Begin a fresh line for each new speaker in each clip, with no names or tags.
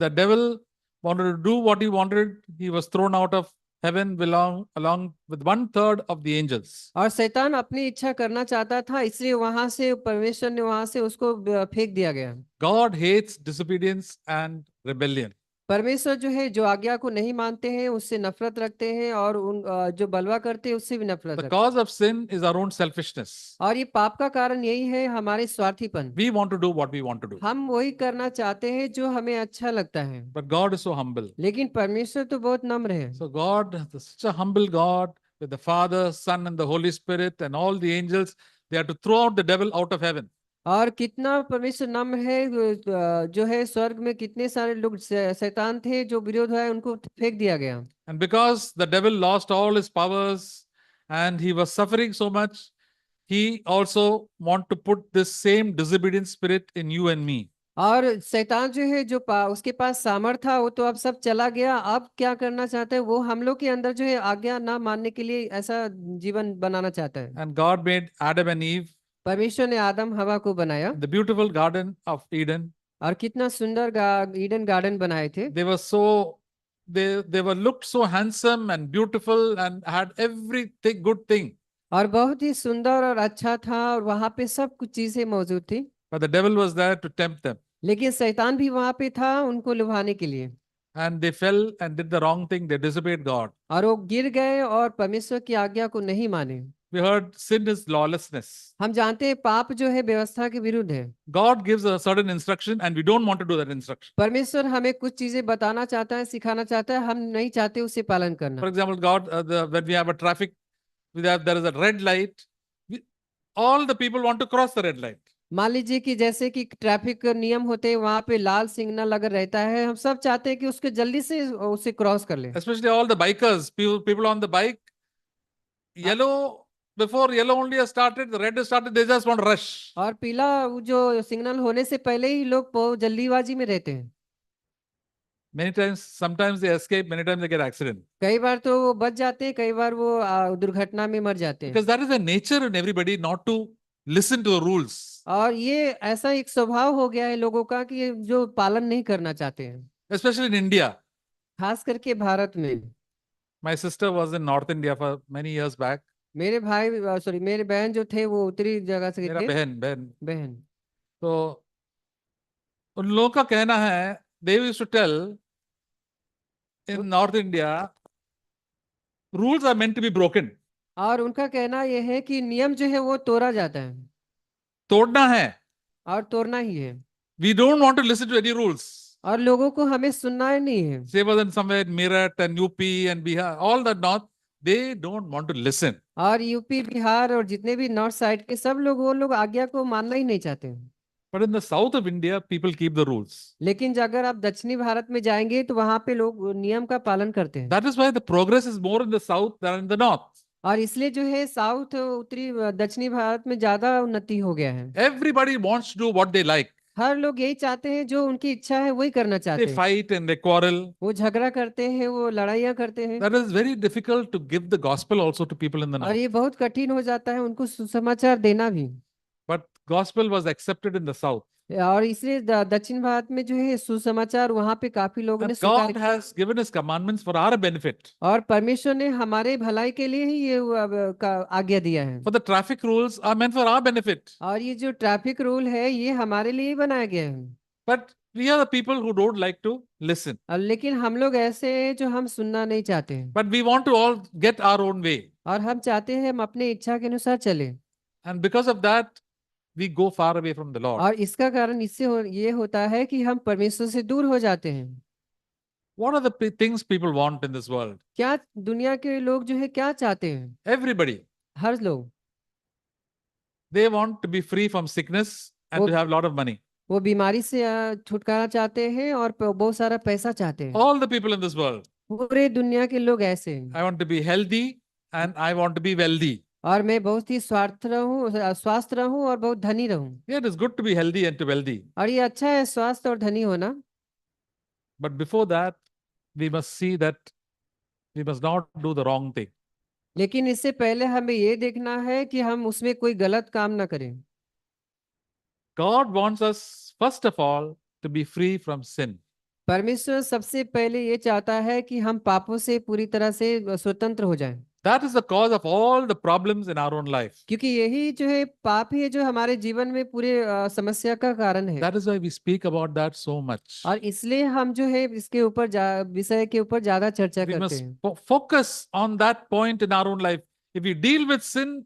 The devil wanted to do what he wanted. He was thrown out of heaven along with 1/3 of the angels.
और शैतान अपनी इच्छा करना चाहता था, इसलिए वहां से परमेश्वर ने वहां से उसको फेंक दिया गया।
God hates disobedience and rebellion.
परमेश्वर जो है, जो आज्ञा को नहीं मानते हैं उससे नफरत रखते हैं, और उन जो बलवा करते हैं उससे भी नफरत
The
रखते
cause of sin is our own selfishness.
हैं। और ये पाप का कारण यही है हमारे स्वार्थीपन।
We want to do what we want to do.
हम वही करना चाहते हैं जो हमें अच्छा लगता है,
But God is so humble.
लेकिन परमेश्वर तो बहुत नम्र है।
So God is such a humble God with the Father, Son, and the Holy Spirit and all the angels. They had to throw out the devil out of heaven.
और कितना परमेश्वर नम्र है, जो है स्वर्ग में कितने सारे लोग शैतान थे जो विरोध हुआ, उनको फेंक दिया गया।
And because the devil lost all his powers and he was suffering so much, he also want to put this same disobedient spirit in you and me.
और शैतान जो है, जो उसके पास सामर्थ था, वो तो अब सब चला गया। अब क्या करना चाहता है वो, हम लोग के अंदर जो है आज्ञा ना मानने के लिए ऐसा जीवन बनाना चाहता है।
And God made Adam and Eve
परमेश्वर ने आदम हवा को बनाया,
in the beautiful garden of Eden.
और कितना सुंदर ईडन गार्डन बनाए थे।
They were looked so handsome and beautiful and had everything good thing.
और बहुत ही सुंदर और अच्छा था, और वहां पे सब कुछ चीजें मौजूद थी।
But the devil was there to tempt them.
लेकिन शैतान भी वहां पे था उनको लुभाने के लिए।
And they fell and did the wrong thing. They disobeyed God.
और वो गिर गए और परमेश्वर की आज्ञा को नहीं माने।
We heard sin is lawlessness.
हम जानते हैं पाप जो है व्यवस्था के विरुद्ध है।
God gives a certain instruction and we don't want to do that instruction.
परमेश्वर हमें कुछ चीजें बताना चाहता है, सिखाना चाहता है, हम नहीं चाहते उसे पालन करना।
For example, when we have a traffic, there is a red light. All the people want to cross the red light.
मान लीजिए कि जैसे कि ट्रैफिक नियम होते हैं, वहां पे लाल सिग्नल लगा रहता है, हम सब चाहते हैं कि उसके जल्दी से उसे क्रॉस कर लें।
Especially all the bikers, people on the bike, yellow, before yellow only has started, the red has started, they just want to rush.
और पीला जो सिग्नल होने से पहले ही लोग जल्दीबाजी में रहते हैं।
Many times, sometimes they escape, many times they get accident.
कई बार तो वो बच जाते हैं, कई बार वो दुर्घटना में मर जाते हैं।
Because that is a nature in everybody not to listen to the rules.
और ये ऐसा एक स्वभाव हो गया है लोगों का कि जो पालन नहीं करना चाहते हैं।
Especially in India.
खास करके भारत में।
My sister was in North India for many years back.
मेरे बहन जो थे वो उत्तरी जगह से
मेरा
थे।
बहन तो उन लोगों का कहना है, they used to tell in North India, rules are meant to be broken.
और उनका कहना यह है कि नियम जो है वो तोड़ा जाता है,
तोड़ना है,
और तोड़ना ही है।
We don't want to listen to any rules.
और लोगों को हमें सुनना ही नहीं है।
Say was in somewhere in Meerut and UP and Bihar, all the north, they don't want to listen.
और यूपी बिहार और जितने भी नॉर्थ साइड के सब लोग, वो लोग आज्ञा को मानना ही नहीं चाहते हैं।
But in the south of India, people keep the rules.
लेकिन अगर आप दक्षिणी भारत में जाएंगे तो वहां पे लोग नियम का पालन करते हैं।
That is why the progress is more in the south than in the north.
और इसलिए जो है साउथ उत्तरी दक्षिणी भारत में ज्यादा उन्नति हो गया है।
Everybody wants to do what they like.
हर लोग यही चाहते हैं, जो उनकी इच्छा है वही करना चाहते
They
हैं।
fight and they quarrel.
वो झगड़ा करते हैं, वो लड़ाइयाँ करते हैं।
That is very difficult to give the gospel also to people in the
और
north.
ये बहुत कठिन हो जाता है उनको सुसमाचार देना भी।
But gospel was accepted in the south.
और इसलिए दक्षिण भारत में जो है सुसमाचार वहां पे काफी लोगों ने
And
स्वीकार
God has given his commandments for our benefit.
और परमेश्वर ने हमारे भलाई के लिए ही ये आज्ञा दिया है।
For the traffic rules are meant for our benefit.
और ये जो ट्रैफिक रूल है ये हमारे लिए ही बनाया गया है।
But we are the people who don't like to listen.
लेकिन हम लोग ऐसे हैं जो हम सुनना नहीं चाहते हैं।
But we want to all get our own way.
और हम चाहते हैं हम अपने इच्छा के अनुसार चले।
And because of that, we go far away from the Lord.
और इसका कारण इससे ये होता है कि हम परमेश्वर से दूर हो जाते हैं।
What are the things people want in this world?
क्या दुनिया के लोग जो है क्या चाहते हैं?
Everybody.
हर लोग
They want to be free from sickness and to have a lot of money.
वो बीमारी से छुटकारा चाहते हैं और बहुत सारा पैसा चाहते हैं।
All the people in this world.
पूरे दुनिया के लोग ऐसे हैं।
I want to be healthy and I want to be wealthy.
और मैं बहुत ही स्वस्थ रहूं और बहुत धनी रहूं।
Yeah, it is good to be healthy and to wealthy.
और ये अच्छा है स्वस्थ और धनी होना।
But before that, we must see that we must not do the wrong thing.
लेकिन इससे पहले हमें ये देखना है कि हम उसमें कोई गलत काम ना करें।
God wants us, first of all, to be free from sin.
परमेश्वर सबसे पहले ये चाहता है कि हम पापों से पूरी तरह से स्वतंत्र हो जाएं,
That is the cause of all the problems in our own life.
क्योंकि यही जो है पाप ही है जो हमारे जीवन में पूरे समस्या का कारण है।
That is why we speak about that so much.
और इसलिए हम जो है इसके ऊपर विषय के ऊपर ज्यादा चर्चा
We
करते
must
हैं।
focus on that point in our own life. If we deal with sin,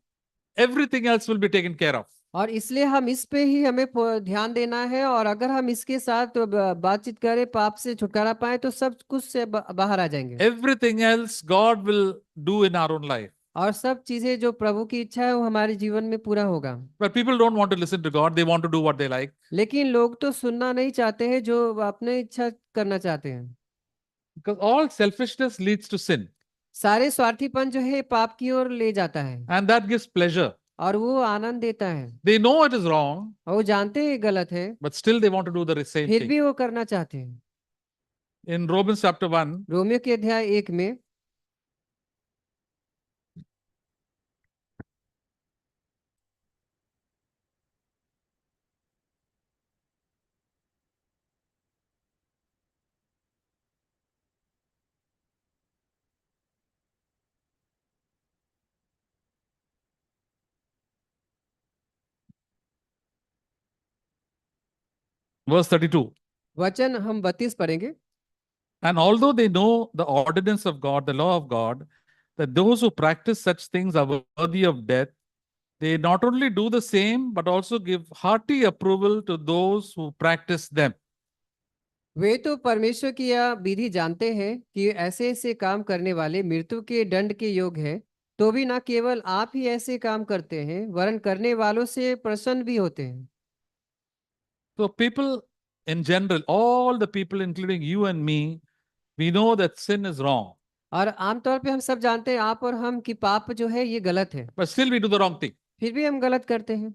everything else will be taken care of.
और इसलिए हम इस पे ही हमें ध्यान देना है, और अगर हम इसके साथ बातचीत करें, पाप से छुटकारा पाए, तो सब कुछ से बाहर आ जाएंगे।
Everything else God will do in our own life.
और सब चीजें जो प्रभु की इच्छा है वो हमारे जीवन में पूरा होगा।
But people don't want to listen to God. They want to do what they like.
लेकिन लोग तो सुनना नहीं चाहते हैं, जो अपने इच्छा करना चाहते हैं।
Because all selfishness leads to sin.
सारे स्वार्थीपन जो है पाप की ओर ले जाता है,
And that gives pleasure.
और वो आनंद देता है।
They know it is wrong,
और वो जानते हैं गलत है,
but still they want to do the same
फिर
thing.
भी वो करना चाहते हैं।
In Romans chapter 1,
रोमियो के अध्याय 1 में
verse 32.
वचन हम 32 पढ़ेंगे।
And although they know the ordinance of God, the law of God, that those who practice such things are worthy of death, they not only do the same, but also give hearty approval to those who practice them.
वे तो परमेश्वर की यह विधि जानते हैं कि ऐसे ऐसे काम करने वाले मृत्यु के दंड के योग्य है, तो भी न केवल आप ही ऐसे काम करते हैं, वरन करने वालों से प्रसन्न भी होते हैं।
So, people in general, all the people, including you and me, we know that sin is wrong,
और आमतौर पे हम सब जानते हैं, आप और हम, कि पाप जो है ये गलत है,
but still we do the wrong thing.
फिर भी हम गलत करते हैं।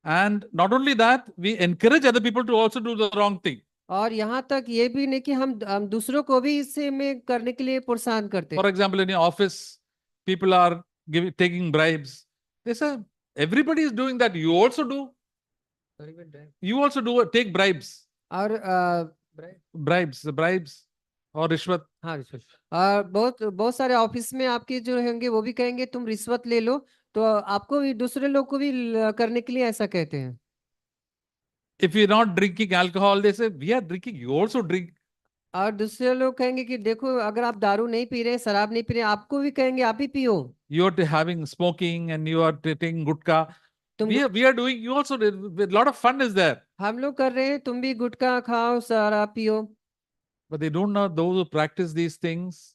And not only that, we encourage other people to also do the wrong thing.
और यहाँ तक ये भी नहीं कि हम दूसरों को भी इससे में करने के लिए प्रोत्साहन करते हैं।
For example, in your office, people are taking bribes. They say, everybody is doing that. You also do. You also do take bribes.
और
bribes और रिश्वत।
हाँ, रिश्वत। और बहुत बहुत सारे ऑफिस में आपके जो होंगे वो भी कहेंगे तुम रिश्वत ले लो, तो आपको भी, दूसरे लोग को भी करने के लिए ऐसा कहते हैं।
If you're not drinking alcohol, they say we are drinking. You also drink.
और दूसरे लोग कहेंगे कि देखो, अगर आप दारू नहीं पी रहे, शराब नहीं पी रहे, आपको भी कहेंगे आप ही पियो।
You are having smoking and you are taking gutka.
तुम
We are doing. You also. A lot of fun is there.
हम लोग कर रहे हैं, तुम भी गुटखा खाओ, शराब पियो।
But they don't know those who practice these things,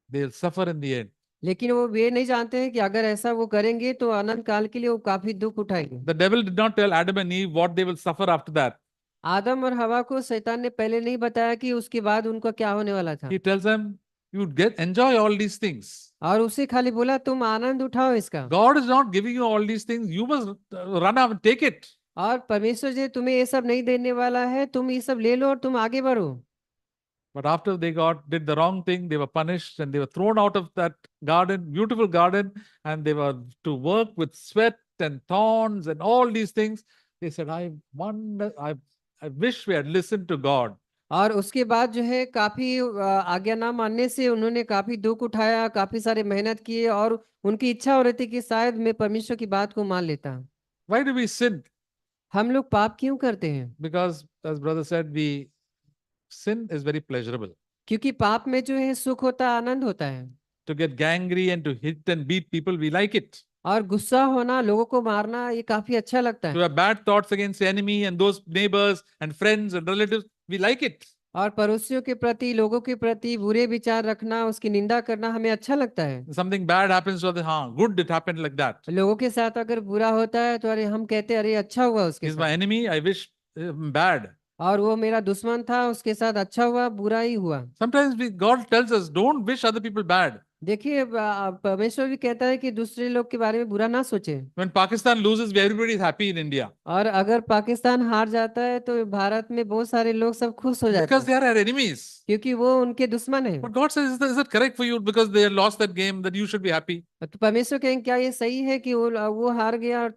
they'll suffer in the end.
लेकिन वो ये नहीं जानते हैं कि अगर ऐसा वो करेंगे तो अनंत काल के लिए वो काफी दुख उठाएंगे।
The devil did not tell Adam and Eve what they will suffer after that.
आदम और हवा को शैतान ने पहले नहीं बताया कि उसके बाद उनका क्या होने वाला था।
He tells them, you enjoy all these things.
और उसे खाली बोला तुम आनंद उठाओ इसका।
God is not giving you all these things. You must run out and take it.
और परमेश्वर जी तुम्हें ये सब नहीं देने वाला है, तुम ये सब ले लो और तुम आगे बढ़ो।
But after they did the wrong thing, they were punished and they were thrown out of that garden, beautiful garden, and they were to work with sweat and thorns and all these things. They said, I wish we had listened to God.
और उसके बाद जो है काफी आज्ञा ना मानने से उन्होंने काफी दुख उठाया, काफी सारे मेहनत किए, और उनकी इच्छा हो रही थी कि शायद मैं परमेश्वर की बात को मान लेता।
Why do we sin?
हम लोग पाप क्यों करते हैं?
Because, as brother said, sin is very pleasurable.
क्योंकि पाप में जो है सुख होता है, आनंद होता है।
To get angry and to hit and beat people, we like it.
और गुस्सा होना, लोगों को मारना, ये काफी अच्छा लगता
To
है।
have bad thoughts against the enemy and those neighbors and friends and relatives, we like it.
और पड़ोसियों के प्रति, लोगों के प्रति बुरे विचार रखना, उसकी निंदा करना हमें अच्छा लगता है।
Something bad happens to others, good it happened like that.
लोगों के साथ अगर बुरा होता है तो अरे हम कहते हैं अरे अच्छा हुआ उसके
He's
साथ।
my enemy, I wish bad.
और वो मेरा दुश्मन था, उसके साथ अच्छा हुआ, बुरा ही हुआ।
Sometimes God tells us, don't wish other people bad.
देखिए, परमेश्वर भी कहता है कि दूसरे लोग के बारे में बुरा ना सोचे।
When Pakistan loses, everybody is happy in India.
और अगर पाकिस्तान हार जाता है तो भारत में बहुत सारे लोग सब खुश हो जाते
Because
हैं,
they are our enemies.
क्योंकि वो उनके दुश्मन है।
But God says, is it correct for you because they lost that game that you should be happy?
तो परमेश्वर कहेंगे क्या ये सही है कि वो हार गया और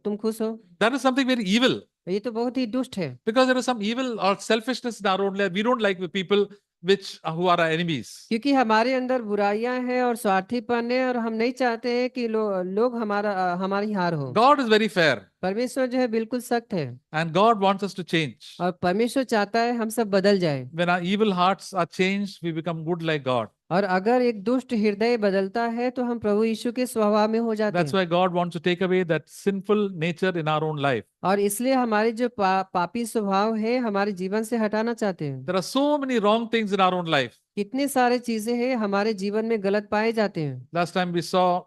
तुम खुश हो?
That is something very evil.
ये तो बहुत ही दुष्ट है,
Because there is some evil or selfishness in our own life. We don't like the people who are our enemies.
क्योंकि हमारे अंदर बुराइयां हैं और स्वार्थीपन है, और हम नहीं चाहते हैं कि लोग हमारी हार हो।
God is very fair,
परमेश्वर जो है बिल्कुल सख्त है,
and God wants us to change.
और परमेश्वर चाहता है हम सब बदल जाए।
When our evil hearts are changed, we become good like God.
और अगर एक दुष्ट हृदय बदलता है तो हम प्रभु यीशु के स्वभाव में हो जाते
That's
हैं।
why God wants to take away that sinful nature in our own life.
और इसलिए हमारे जो पापी स्वभाव है हमारे जीवन से हटाना चाहते हैं।
There are so many wrong things in our own life.
कितने सारे चीजें हैं हमारे जीवन में गलत पाए जाते हैं।
Last time we saw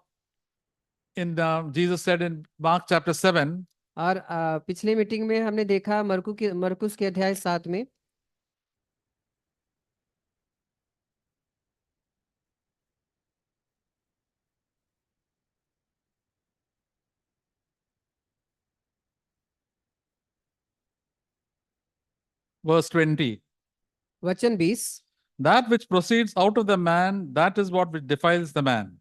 Jesus said in Mark chapter 7,
और पिछले मीटिंग में हमने देखा मरकुस के अध्याय 7 में,
verse 20,
वचन 20,
that which proceeds out of the man, that is what which defiles the man.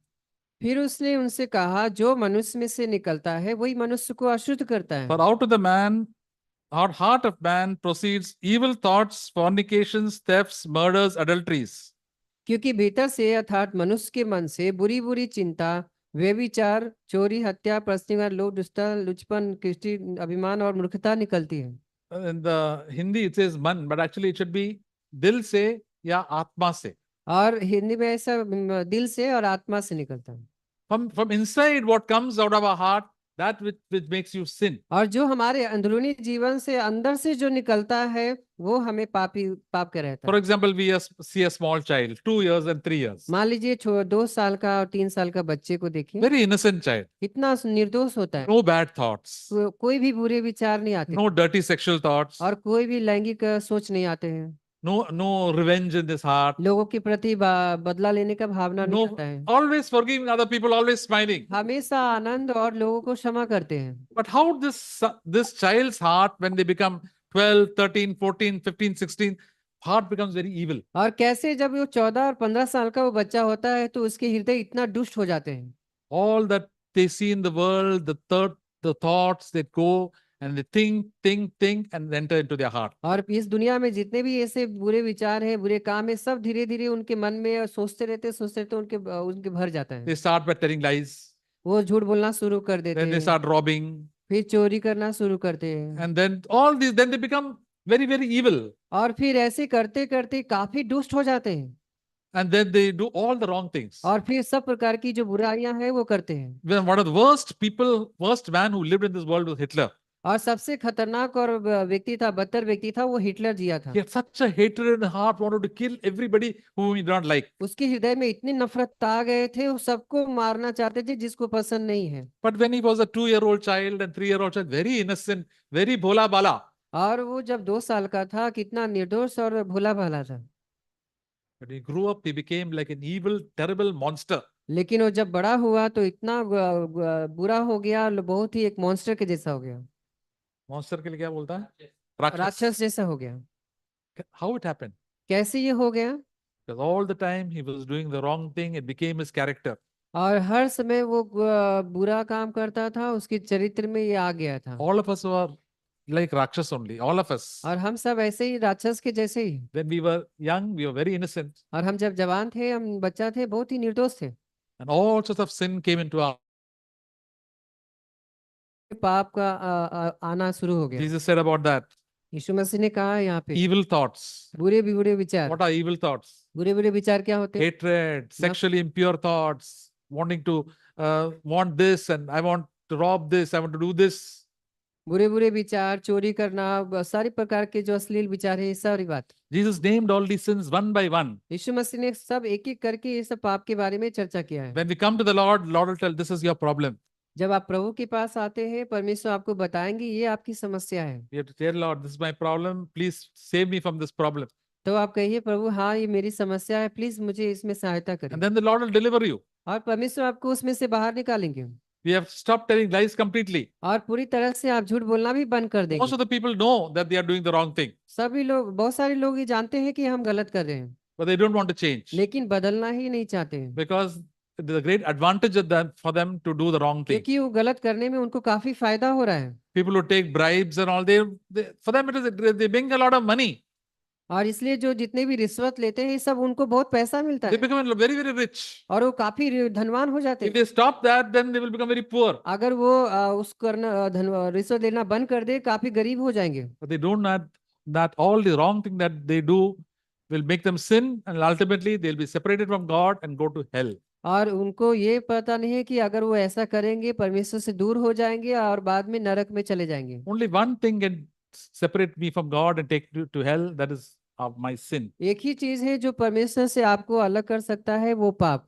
फिर उसने उनसे कहा, जो मनुष्य में से निकलता है वही मनुष्य को अशुद्ध करता है।
For out of the man, our heart of man proceeds evil thoughts, fornications, thefts, murders, adulteries.
क्योंकि भीतर से अर्थात मनुष्य के मन से बुरी बुरी चिंता, व्यभिचार, चोरी, हत्या, प्रश्निवाद, लोभ, दुष्टता, लुचपन, कृष्टि, अभिमान और मूर्खता निकलती है।
In the Hindi it says man, but actually it should be dil se ya atma se.
और हिंदी में ऐसा दिल से और आत्मा से निकलता है।
From inside, what comes out of our heart, that which makes you sin.
और जो हमारे अंदरूनी जीवन से अंदर से जो निकलता है वो हमें पाप के रहता
For
है।
example, see a small child, 2 years and 3 years.
मान लीजिए 2 साल का और 3 साल का बच्चे को देखिए,
Very innocent child.
कितना निर्दोष होता है।
No bad thoughts.
कोई भी बुरे विचार नहीं आते,
No dirty sexual thoughts.
और कोई भी लैंगिक सोच नहीं आते हैं।
No revenge in this heart.
लोगों के प्रति बदला लेने का भावना नहीं
No,
आता है।
always forgiving other people, always smiling.
हमेशा आनंद और लोगों को क्षमा करते हैं।
But how this child's heart, when they become 12, 13, 14, 15, 16, heart becomes very evil.
और कैसे जब वो 14 और 15 साल का वो बच्चा होता है तो उसके हृदय इतना दुष्ट हो जाते हैं।
All that they see in the world, the thoughts that go and they think and enter into their heart.
और इस दुनिया में जितने भी ऐसे बुरे विचार हैं, बुरे काम है, सब धीरे धीरे उनके मन में सोचते रहते उनके भर जाता है।
They start by telling lies.
वो झूठ बोलना शुरू कर देते
Then they
हैं,
start robbing.
फिर चोरी करना शुरू करते हैं,
And then then they become very, very evil.
और फिर ऐसे करते करते काफी दुष्ट हो जाते हैं,
And then they do all the wrong things.
और फिर सब प्रकार की जो बुराइयां हैं वो करते हैं।
When one of the worst man who lived in this world was Hitler.
और सबसे खतरनाक और बदतर व्यक्ति था वो हिटलर जिया था।
He had such a hatred in the heart, wanted to kill everybody whom he did not like.
उसके हृदय में इतनी नफरत आ गए थे, वो सबको मारना चाहते थे जिसको पसंद नहीं है।
But when he was a 2-year-old child and 3-year-old child, very innocent, very bhola bala.
और वो जब 2 साल का था, कितना निर्दोष और भोला भाला था।
But he grew up, he became like an evil, terrible monster.
लेकिन वो जब बड़ा हुआ तो इतना बुरा हो गया, बहुत ही एक मॉन्स्टर के जैसा हो गया,
Monster के लिए क्या बोलता है?
राक्षस जैसा हो गया।
How it happened?
कैसे ये हो गया?
Because all the time he was doing the wrong thing, it became his character.
और हर समय वो बुरा काम करता था, उसके चरित्र में ये आ गया था।
All of us were like Rakshas only, all of us.
और हम सब ऐसे ही राक्षस के जैसे ही।
When we were young, we were very innocent.
और हम जब जवान थे, हम बच्चा थे, बहुत ही निर्दोष थे।
And all sorts of sin came into our.
पाप का आना शुरू हो गया।
Jesus said about that.
यीशु मसीह ने कहा यहाँ पे,
Evil thoughts.
बुरे विचार।
What are evil thoughts?
बुरे विचार क्या होते हैं?
Hatred, sexually impure thoughts, wanting to want this and I want to rob this, I want to do this.
बुरे विचार, चोरी करना, सारी प्रकार के जो अश्लील विचार है, ये सारी बात।
Jesus named all these sins one by one.
यीशु मसीह ने सब एक एक करके ये सब पाप के बारे में चर्चा किया है।
When we come to the Lord, Lord will tell, this is your problem.
जब आप प्रभु के पास आते हैं, परमेश्वर आपको बताएंगे ये आपकी समस्या है।
You have to tell Lord, this is my problem. Please save me from this problem.
तो आप कहिए, प्रभु हाँ ये मेरी समस्या है, प्लीज मुझे इसमें सहायता करें।
And then the Lord will deliver you.
और परमेश्वर आपको उसमें से बाहर निकालेंगे।
We have stopped telling lies completely.
और पूरी तरह से आप झूठ बोलना भी बंद कर देंगे।
Most of the people know that they are doing the wrong thing,
सभी लोग, बहुत सारे लोग ये जानते हैं कि हम गलत कर रहे हैं,
but they don't want to change
लेकिन बदलना ही नहीं चाहते हैं।
because there's a great advantage of that for them to do the wrong thing.
क्योंकि वो गलत करने में उनको काफी फायदा हो रहा है।
people who take bribes and all, for them it is, they bring a lot of money.
और इसलिए जो जितने भी रिश्वत लेते हैं सब उनको बहुत पैसा मिलता
They
है
become very, very rich.
और वो काफी धनवान हो जाते
If
हैं।
they stop that, then they will become very poor.
अगर वो उस करना रिश्वत लेना बंद कर दे काफी गरीब हो जाएंगे।
But they don't know that all the wrong thing that they do will make them sin, and ultimately they'll be separated from God and go to hell.
और उनको ये पता नहीं है कि अगर वो ऐसा करेंगे परमेश्वर से दूर हो जाएंगे और बाद में नरक में चले जाएंगे।
Only one thing can separate me from God and take me to hell, that is of my sin.
एक ही चीज है जो परमेश्वर से आपको अलग कर सकता है, वो पाप।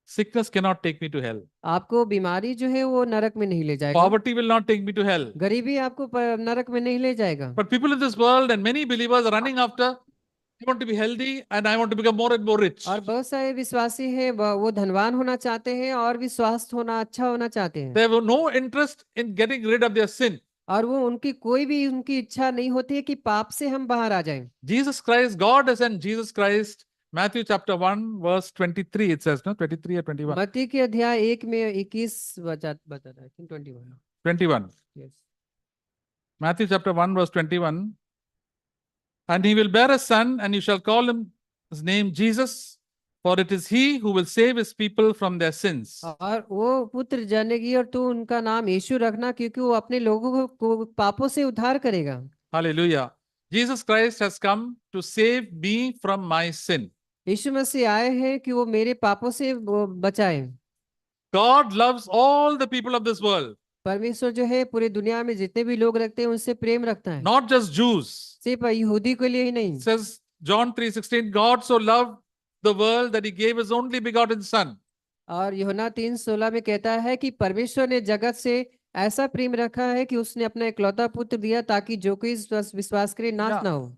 Sickness cannot take me to hell.
आपको बीमारी जो है वो नरक में नहीं ले जाएगा।
Poverty will not take me to hell.
गरीबी आपको नरक में नहीं ले जाएगा।
But people in this world and many believers are running after, I want to be healthy and I want to become more and more rich.
और बहुत सारे विश्वासी हैं वो धनवान होना चाहते हैं और भी स्वस्थ होना, अच्छा होना चाहते हैं।
They have no interest in getting rid of their sin.
और वो उनकी इच्छा नहीं होती है कि पाप से हम बाहर आ जाएं।
Jesus Christ, God has sent Jesus Christ. Matthew chapter 1 verse 23 it says, no, 23 or 21?
मत्ती के अध्याय 1 में 21 बता रहा है, 21।
21.
Yes.
Matthew chapter 1 verse 21. And he will bear a son, and you shall call his name Jesus, for it is he who will save his people from their sins.
और वो पुत्र जनेगी और तू उनका नाम यीशु रखना, क्योंकि वो अपने लोगों को पापों से उद्धार करेगा।
Hallelujah. Jesus Christ has come to save me from my sin.
यीशु मसीह आए हैं कि वो मेरे पापों से बचाए।
God loves all the people of this world.
परमेश्वर जो है पूरी दुनिया में जितने भी लोग रखते हैं उनसे प्रेम रखता है।
Not just Jews.
सिर्फ यहूदी के लिए ही नहीं।
It says John 3:16, God so loved the world that he gave his only begotten son.
और यूहन्ना 3:16 में कहता है कि परमेश्वर ने जगत से ऐसा प्रेम रखा है कि उसने अपना इकलौता पुत्र दिया ताकि जो कोई विश्वास करे नाश ना हो।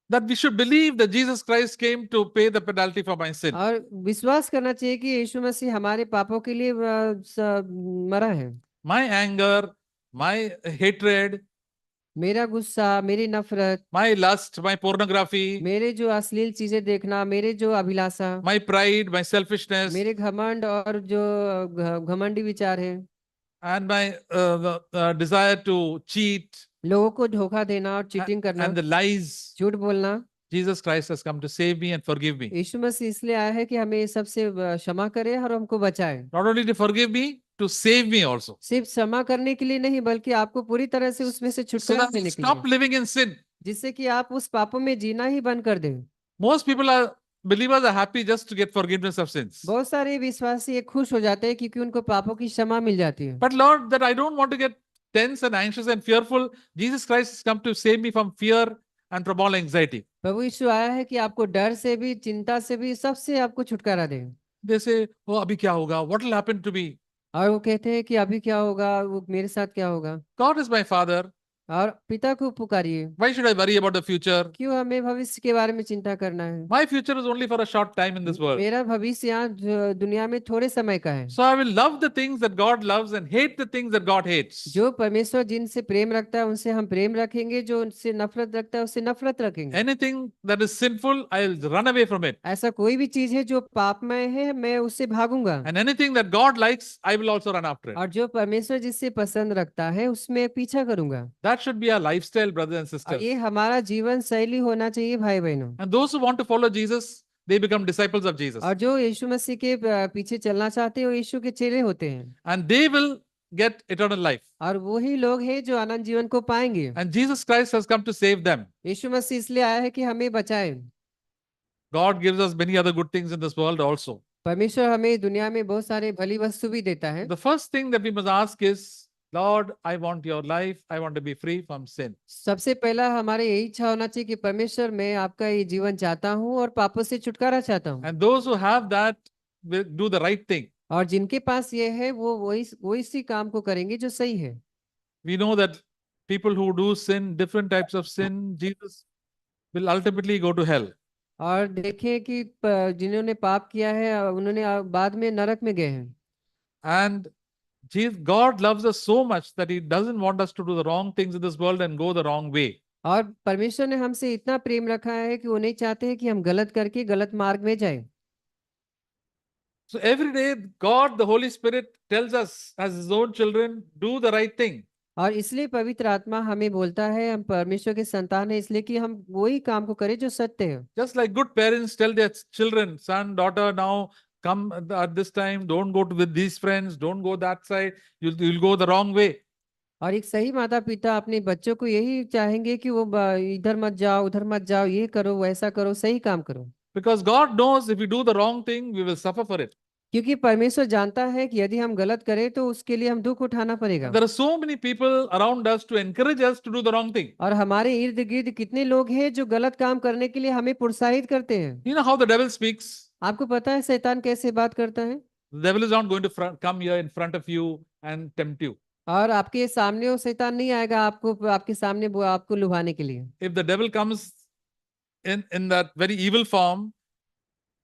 That we should believe that Jesus Christ came to pay the penalty for my sin.
और विश्वास करना चाहिए कि यीशु मसीह हमारे पापों के लिए मरा है।
My anger, my hatred,
मेरा गुस्सा, मेरी नफरत,
my lust, my pornography,
मेरे जो अश्लील चीजें देखना, मेरे जो अभिलाषा,
my pride, my selfishness,
मेरे घमंड और जो घमंडी विचार है,
and my desire to cheat,
लोगों को धोखा देना और चीटिंग करना,
and the lies,
झूठ बोलना,
Jesus Christ has come to save me and forgive me.
यीशु मसीह इसलिए आया है कि हमें ये सबसे क्षमा करे और हमको बचाए।
Not only to forgive me, to save me also.
सिर्फ क्षमा करने के लिए नहीं, बल्कि आपको पूरी तरह से उसमें से
So
छुटकारा
that
देने के
stop
लिए,
living in sin.
जिससे कि आप उस पापों में जीना ही बंद कर दें।
Most believers are happy just to get forgiveness of sins.
बहुत सारे विश्वासी खुश हो जाते हैं क्योंकि उनको पापों की क्षमा मिल जाती है।
But Lord, that I don't want to get tense and anxious and fearful. Jesus Christ has come to save me from fear and from all anxiety.
प्रभु यीशु आया है कि आपको डर से भी, चिंता से भी, सबसे आपको छुटकारा दे।
They say, oh, अभी क्या होगा? What will happen to me?
और वो कहते हैं कि अभी क्या होगा, वो मेरे साथ क्या होगा।
God is my father.
और पिता को पुकारिए।
Why should I worry about the future?
क्यों हमें भविष्य के बारे में चिंता करना है।
My future is only for a short time in this world.
मेरा भविष्य यहाँ दुनिया में थोड़े समय का है।
So I will love the things that God loves and hate the things that God hates.
जो परमेश्वर जिनसे प्रेम रखता है उनसे हम प्रेम रखेंगे, जो उनसे नफरत रखता है उससे नफरत रखेंगे।
Anything that is sinful, I will run away from it.
ऐसा कोई भी चीज है जो पापमय है, मैं उससे भागूंगा।
And anything that God likes, I will also run after it.
और जो परमेश्वर जिससे पसंद रखता है उसमें पीछा करूंगा।
That should be our lifestyle, brothers and
और
sisters.
ये हमारा जीवन शैली होना चाहिए भाई बहनों।
And those who want to follow Jesus, they become disciples of Jesus.
और जो यीशु मसीह के पीछे चलना चाहते हैं वो यीशु के चेले होते हैं।
And they will get eternal life.
और वही लोग हैं जो अनंत जीवन को पाएंगे।
And Jesus Christ has come to save them.
यीशु मसीह इसलिए आया है कि हमें बचाए।
God gives us many other good things in this world also.
परमेश्वर हमें दुनिया में बहुत सारे भली वस्तु भी देता है।
The first thing that we must ask is, Lord, I want your life. I want to be free from sin.
सबसे पहला हमारे यही इच्छा होना चाहिए कि परमेश्वर मैं आपका ये जीवन चाहता हूँ और पापों से छुटकारा चाहता हूँ।
And those who have that will do the right thing.
और जिनके पास ये है वो इसी काम को करेंगे जो सही है।
We know that people who do sin, different types of sin, Jesus will ultimately go to hell.
और देखें कि जिन्होंने पाप किया है उन्होंने बाद में नरक में गए हैं।
And God loves us so much that he doesn't want us to do the wrong things in this world and go the wrong way.
और परमेश्वर ने हमसे इतना प्रेम रखा है कि वो नहीं चाहते हैं कि हम गलत करके गलत मार्ग में जाएं।
So every day God, the Holy Spirit tells us as his own children, do the right thing.
और इसलिए पवित्र आत्मा हमें बोलता है हम परमेश्वर के संतान है, इसलिए कि हम वही काम को करें जो सत्य है।
Just like good parents tell their children, son, daughter, now come at this time, don't go with these friends, don't go that side, you'll go the wrong way.
और एक सही माता पिता अपने बच्चों को यही चाहेंगे कि वो इधर मत जाओ उधर मत जाओ, ये करो वैसा करो, सही काम करो।
Because God knows if we do the wrong thing, we will suffer for it.
क्योंकि परमेश्वर जानता है कि यदि हम गलत करें तो उसके लिए हम दुख उठाना पड़ेगा।
And there are so many people around us to encourage us to do the wrong thing.
और हमारे इर्द गिर्द कितने लोग हैं जो गलत काम करने के लिए हमें प्रोत्साहित करते हैं।
You know how the devil speaks?
आपको पता है शैतान कैसे बात करता है?
The devil is not going to come here in front of you and tempt you.
और आपके सामने वो शैतान नहीं आएगा आपको आपके सामने वो आपको लुभाने के लिए।
If the devil comes in that very evil form,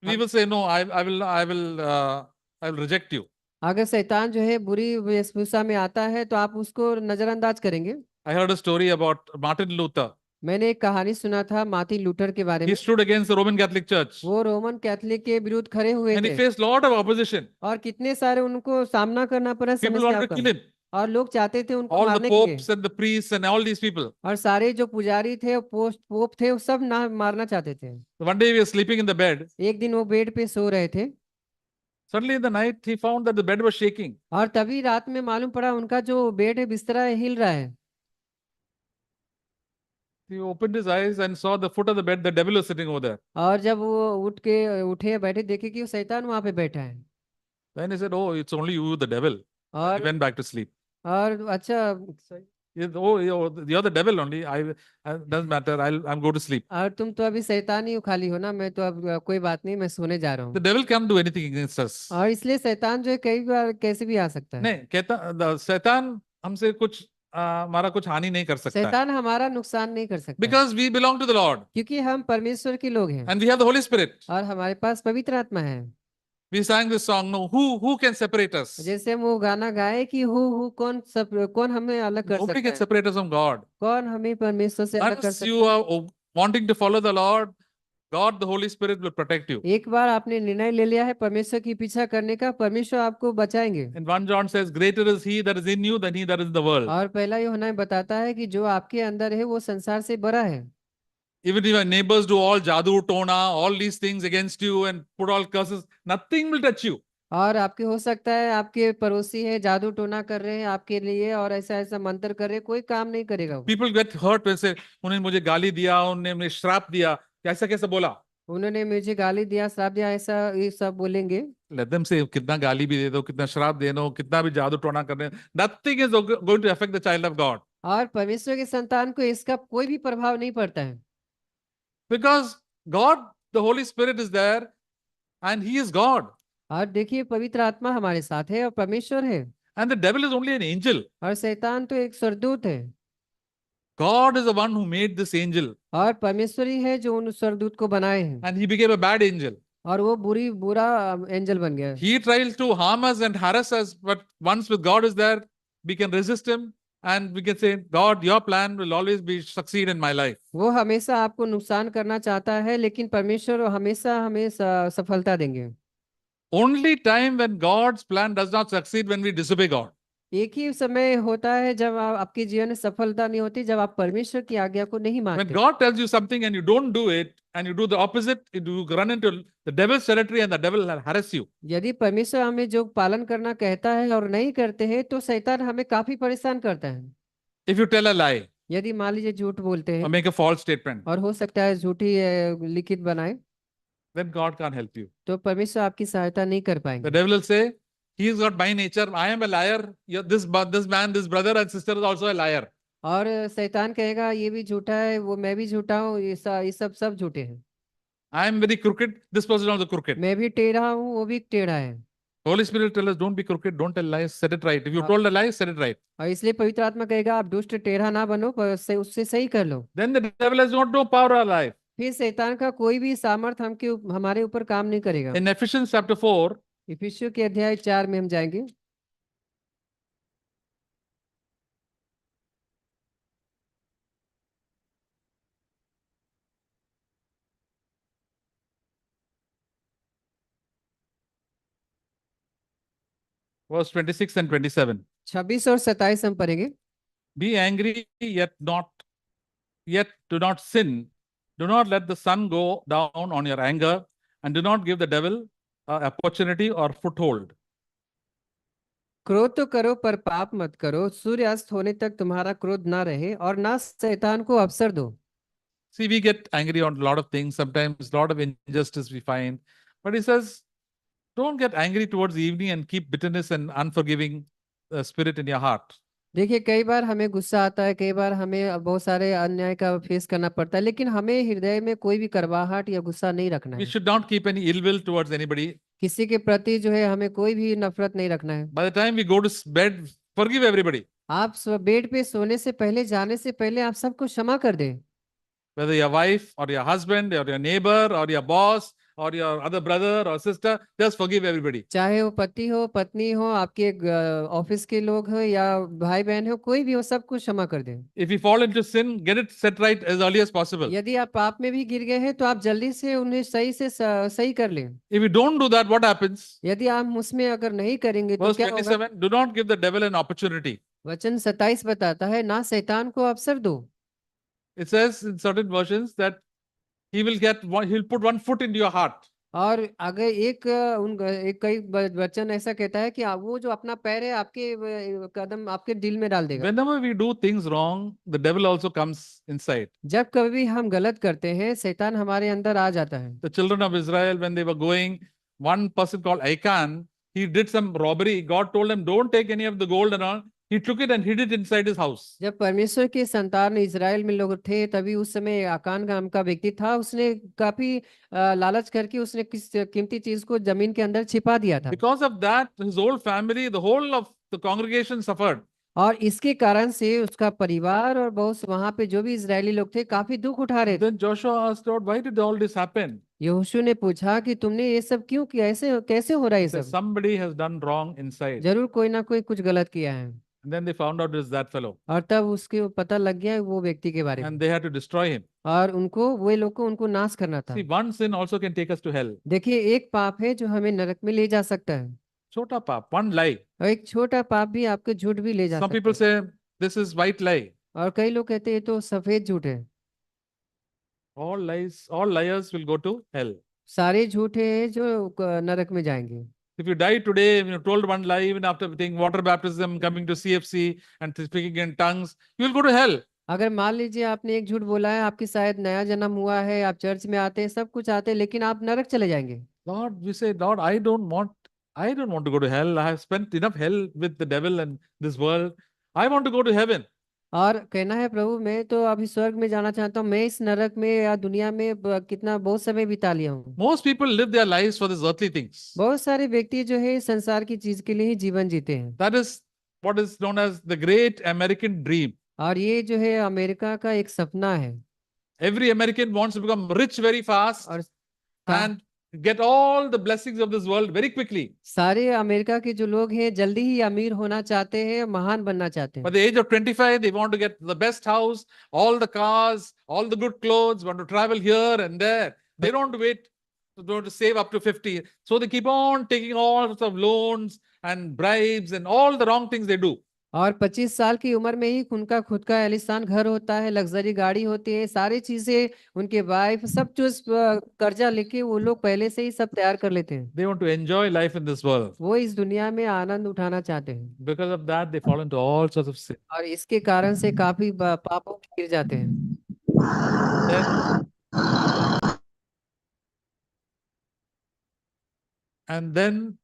we will say, no, I will reject you.
अगर शैतान जो है बुरी वेशभूषा में आता है तो आप उसको नजरअंदाज करेंगे।
I heard a story about Martin Luther.
मैंने एक कहानी सुना था मार्टिन लूथर के बारे
He
में।
stood against the Roman Catholic Church
वो रोमन कैथोलिक के विरुद्ध खड़े हुए
and he
थे
faced lot of opposition.
और कितने सारे उनको सामना करना पड़ा
People
समस्याओं
wanted to
का।
kill him.
और लोग चाहते थे उनको
All the
मारने के लिए।
popes and the priests and all these people.
और सारे जो पुजारी थे पोप थे वो सब ना मारना चाहते थे।
One day he was sleeping in the bed.
एक दिन वो बेड पे सो रहे थे
Suddenly in the night he found that the bed was shaking.
और तभी रात में मालूम पड़ा उनका जो बेड है बिस्तरा है हिल रहा है।
He opened his eyes and saw the foot of the bed, the devil was sitting over there.
और जब वो उठे बैठे देखे कि वो शैतान वहां पे बैठा है।
Then he said, oh, it's only you, the devil. And he
और
went back to sleep.
और अच्छा
Oh, you're the devil only. Doesn't matter. I'm go to sleep.
और तुम तो अभी शैतान ही खाली हो ना, मैं तो अब कोई बात नहीं, मैं सोने जा रहा
The
हूँ।
devil can't do anything against us.
और इसलिए शैतान जो है कई बार कैसे भी आ सकता है।
नहीं कहता शैतान हमसे कुछ हमारा कुछ हानि नहीं कर सकता है.
शैतान हमारा नुकसान नहीं कर सकता है,
Because we belong to the Lord
क्योंकि हम परमेश्वर के लोग हैं
and we have the Holy Spirit.
और हमारे पास पवित्र आत्मा है।
We sang this song. No, who can separate us?
जैसे हम वो गाना गाए कि हु कौन हमें अलग कर
Nobody
सकता
can
है,
separate us from God.
कौन हमें परमेश्वर से अलग कर
Once
सकता
you
है।
are wanting to follow the Lord, God, the Holy Spirit will protect you.
एक बार आपने निर्णय ले लिया है परमेश्वर की पीछा करने का, परमेश्वर आपको बचाएंगे।
And 1 John says, greater is he that is in you than he that is in the world.
और पहला यूहन्ना बताता है कि जो आपके अंदर है वो संसार से बड़ा है।
Even if your neighbors do all jadoo, tona, all these things against you and put all curses, nothing will touch you.
और आपके हो सकता है आपके पड़ोसी है जादू टोना कर रहे हैं आपके लिए और ऐसा ऐसा मंत्र कर रहे हैं, कोई काम नहीं करेगा वो।
People get hurt when say, उन्होंने मुझे गाली दिया, उन्होंने मुझे श्राप दिया, कैसा कैसा बोला.
उन्होंने मुझे गाली दिया श्राप दिया ऐसा ये सब बोलेंगे।
Let them say, कितना गाली भी दे दो, कितना श्राप दे दो, कितना भी जादू टोना कर रहे हैं, nothing is going to affect the child of God.
और परमेश्वर के संतान को इसका कोई भी प्रभाव नहीं पड़ता है,
Because God, the Holy Spirit is there and he is God.
और देखिए पवित्र आत्मा हमारे साथ है और परमेश्वर है।
And the devil is only an angel.
और शैतान तो एक स्वर्गदूत है
God is the one who made this angel
और परमेश्वर ही है जो उन स्वर्गदूत को बनाए हैं
and he became a bad angel.
और वो बुरा एंजल बन गया।
He tries to harm us and harass us, but once with God is there, we can resist him and we can say, God, your plan will always be succeed in my life.
वो हमेशा आपको नुकसान करना चाहता है लेकिन परमेश्वर हमेशा हमें सफलता देंगे।
Only time when God's plan does not succeed when we disobey God.
एक ही समय होता है जब आपके जीवन में सफलता नहीं होती, जब आप परमेश्वर की आज्ञा को नहीं
When
मानते।
God tells you something and you don't do it and you do the opposite, you run into the devil's territory and the devil will harass you.
यदि परमेश्वर हमें जो पालन करना कहता है और नहीं करते हैं तो शैतान हमें काफी परेशान करता है।
If you tell a lie
यदि मान लीजिए झूठ बोलते
or
हैं
make a false statement,
और हो सकता है झूठी लिखित बनाए
then God can't help you.
तो परमेश्वर आपकी सहायता नहीं कर
The
पाएंगे।
devil will say, he's got my nature, I am a liar, this man, this brother and sister is also a liar.
और शैतान कहेगा ये भी झूठा है वो मैं भी झूठा हूँ, ये सब झूठे हैं।
I am very crooked, this person is also crooked.
मैं भी टेढ़ा हूँ वो भी टेढ़ा है।
Holy Spirit tell us, don't be crooked, don't tell lies, set it right. If you told a lie, set it right.
और इसलिए पवित्र आत्मा कहेगा आप दुष्ट टेढ़ा ना बनो पर उससे सही कर लो।
Then the devil has got no power in our life.
फिर शैतान का कोई भी सामर्थ हमारे ऊपर काम नहीं करेगा।
In Ephesians chapter 4,
इफिसियों के अध्याय 4 में हम जाएंगे।
verse 26 and 27.
26 और 27 हम पढ़ेंगे।
Be angry, yet do not sin. Do not let the sun go down on your anger, and do not give the devil opportunity or foothold.
क्रोध तो करो पर पाप मत करो, सूर्यास्त होने तक तुम्हारा क्रोध ना रहे और ना शैतान को अवसर दो।
See, we get angry on a lot of things. Sometimes a lot of injustice we find. But he says, don't get angry towards the evening and keep bitterness and unforgiving spirit in your heart.
देखिए, कई बार हमें गुस्सा आता है, कई बार हमें बहुत सारे अन्याय का फेस करना पड़ता है, लेकिन हमें हृदय में कोई भी करवाहट या गुस्सा नहीं रखना
We
है।
should not keep any ill will towards anybody.
किसी के प्रति जो है हमें कोई भी नफरत नहीं रखना है।
By the time we go to bed, forgive everybody.
आप बेड पे सोने से पहले, जाने से पहले आप सबको क्षमा कर दें।
Whether your wife or your husband or your neighbor or your boss or your other brother or sister, just forgive everybody.
चाहे वो पति हो, पत्नी हो, आपके ऑफिस के लोग हो या भाई बहन हो, कोई भी हो, सबको क्षमा कर दें।
If you fall into sin, get it set right as early as possible.
यदि आप पाप में भी गिर गए हैं तो आप जल्दी से उन्हें सही से सही कर लें।
If you don't do that, what happens?
यदि आप उसमें अगर नहीं करेंगे तो
Verse
क्या होगा?
27, do not give the devil an opportunity.
वचन 27 बताता है, ना शैतान को अवसर दो।
It says in certain versions that he'll put one foot into your heart.
और अगर एक कई वचन ऐसा कहता है कि वो जो अपना पैर है आपके कदम आपके दिल में डाल देगा।
Whenever we do things wrong, the devil also comes inside.
जब कभी हम गलत करते हैं, शैतान हमारे अंदर आ जाता है।
The children of Israel, when they were going, one person called Achan, he did some robbery. God told him, don't take any of the gold and all. He took it and hid it inside his house.
जब परमेश्वर के संतान Israel में लोग थे, तभी उस समय आकान नाम का व्यक्ति था। उसने काफी लालच करके उसने किस कीमती चीज को जमीन के अंदर छिपा दिया था।
Because of that, his whole family, the whole of the congregation suffered.
और इसके कारण से उसका परिवार और बहुत वहां पे जो भी इजरायली लोग थे काफी दुख उठा रहे थे।
Then Joshua asked God, why did all this happen?
यहोशू ने पूछा कि तुमने ये सब क्यों किया, ऐसे कैसे हो रहा है ये
He said,
सब?
somebody has done wrong inside.
जरूर कोई ना कोई कुछ गलत किया है।
And then they found out it was that fellow.
और तब उसके पता लग गया वो व्यक्ति के बारे में।
And they had to destroy him.
और वे लोग को उनको नाश करना था।
See, one sin also can take us to hell.
देखिए, एक पाप है जो हमें नरक में ले जा सकता है।
Chota pap, one lie.
और एक छोटा पाप भी आपको झूठ भी ले जा
Some
सकता
people
है।
say this is white lie.
और कई लोग कहते हैं ये तो सफेद झूठ है।
All liars will go to hell.
सारे झूठे हैं जो नरक में जाएंगे।
If you die today, you told one lie, even after taking water baptism, coming to CFC and speaking in tongues, you will go to hell.
अगर मान लीजिए आपने एक झूठ बोला है, आपकी शायद नया जन्म हुआ है, आप चर्च में आते हैं, सब कुछ आते हैं, लेकिन आप नरक चले जाएंगे।
Lord, we say, Lord, I don't want to go to hell. I have spent enough hell with the devil and this world. I want to go to heaven.
और कहना है, प्रभु मैं तो अभी स्वर्ग में जाना चाहता हूँ, मैं इस नरक में या दुनिया में कितना बहुत समय बिता लिया हूँ।
Most people live their lives for these earthly things.
बहुत सारे व्यक्ति जो है संसार की चीज के लिए ही जीवन जीते हैं।
That is what is known as the great American dream.
और ये जो है अमेरिका का एक सपना है।
Every American wants to become rich very fast
और
and get all the blessings of this world very quickly.
सारे अमेरिका के जो लोग हैं जल्दी ही अमीर होना चाहते हैं, महान बनना चाहते
By
हैं।
the age of 25, they want to get the best house, all the cars, all the good clothes, want to travel here and there. They don't wait to save up to 50. So they keep on taking all sorts of loans and bribes and all the wrong things they do.
और 25 साल की उम्र में ही उनका खुद का आलीशान घर होता है, लग्जरी गाड़ी होती है, सारी चीजें उनके वाइफ सब कुछ कर्जा लेके वो लोग पहले से ही सब तैयार कर लेते हैं।
They want to enjoy life in this world.
वो इस दुनिया में आनंद उठाना चाहते हैं।
Because of that, they fall into all sorts of sin.
और इसके कारण से काफी पापों में गिर जाते हैं।
And then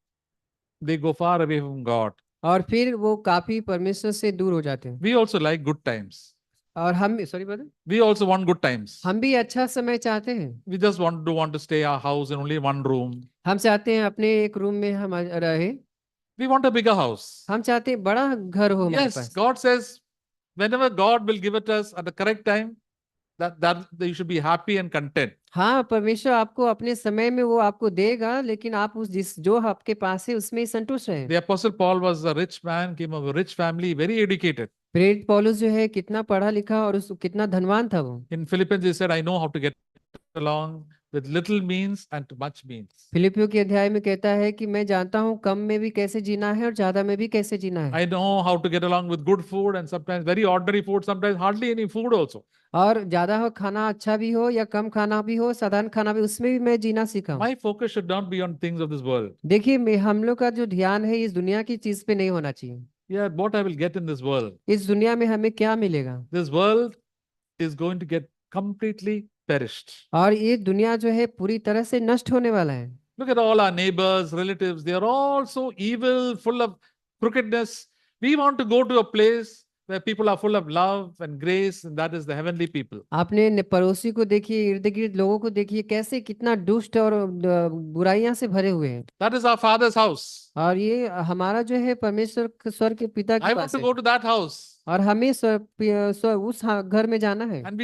they go far away from God.
और फिर वो काफी परमेश्वर से दूर हो जाते हैं।
We also like good times.
और हम sorry brother,
We also want good times.
हम भी अच्छा समय चाहते हैं।
We just want to stay our house in only one room.
हम चाहते हैं अपने एक रूम में हम रहे।
We want a bigger house.
हम चाहते हैं बड़ा घर हो हमारे
Yes,
pass.
God says, whenever God will give it us at the correct time, that you should be happy and content.
हाँ, परमेश्वर आपको अपने समय में वो आपको देगा, लेकिन आप जो आपके पास है उसमें ही संतुष्ट रहें।
The Apostle Paul was a rich man, came of a rich family, very educated.
प्रेरित पौलुस जो है कितना पढ़ा लिखा और कितना धनवान था वो।
In Philippians, he said, I know how to get along. with little means and to much means.
फिलिपियों के अध्याय में कहता है कि मैं जानता हूँ कम में भी कैसे जीना है और ज्यादा में भी कैसे जीना है।
I know how to get along with good food and sometimes very ordinary food, sometimes hardly any food also.
और ज्यादा हो खाना अच्छा भी हो या कम खाना भी हो, साधारण खाना भी, उसमें भी मैं जीना सीखा हूँ।
My focus should not be on things of this world.
देखिए हम लोग का जो ध्यान है इस दुनिया की चीज पे नहीं होना चाहिए।
Yeah, what I will get in this world.
इस दुनिया में हमें क्या मिलेगा?
This world is going to get completely perished.
और ये दुनिया जो है पूरी तरह से नष्ट होने वाला है।
Look at all our neighbors, relatives. They are all so evil, full of crookedness. We want to go to a place where people are full of love and grace, and that is the heavenly people.
आपने पड़ोसी को देखिए, इर्द गिर्द लोगों को देखिए, कैसे कितना दुष्ट और बुराइयां से भरे हुए हैं।
That is our Father's house.
और ये हमारा जो है परमेश्वर स्वर्ग के पिता के
I want
पास
to
है।
go to that house.
और हमें उस घर में जाना है।
And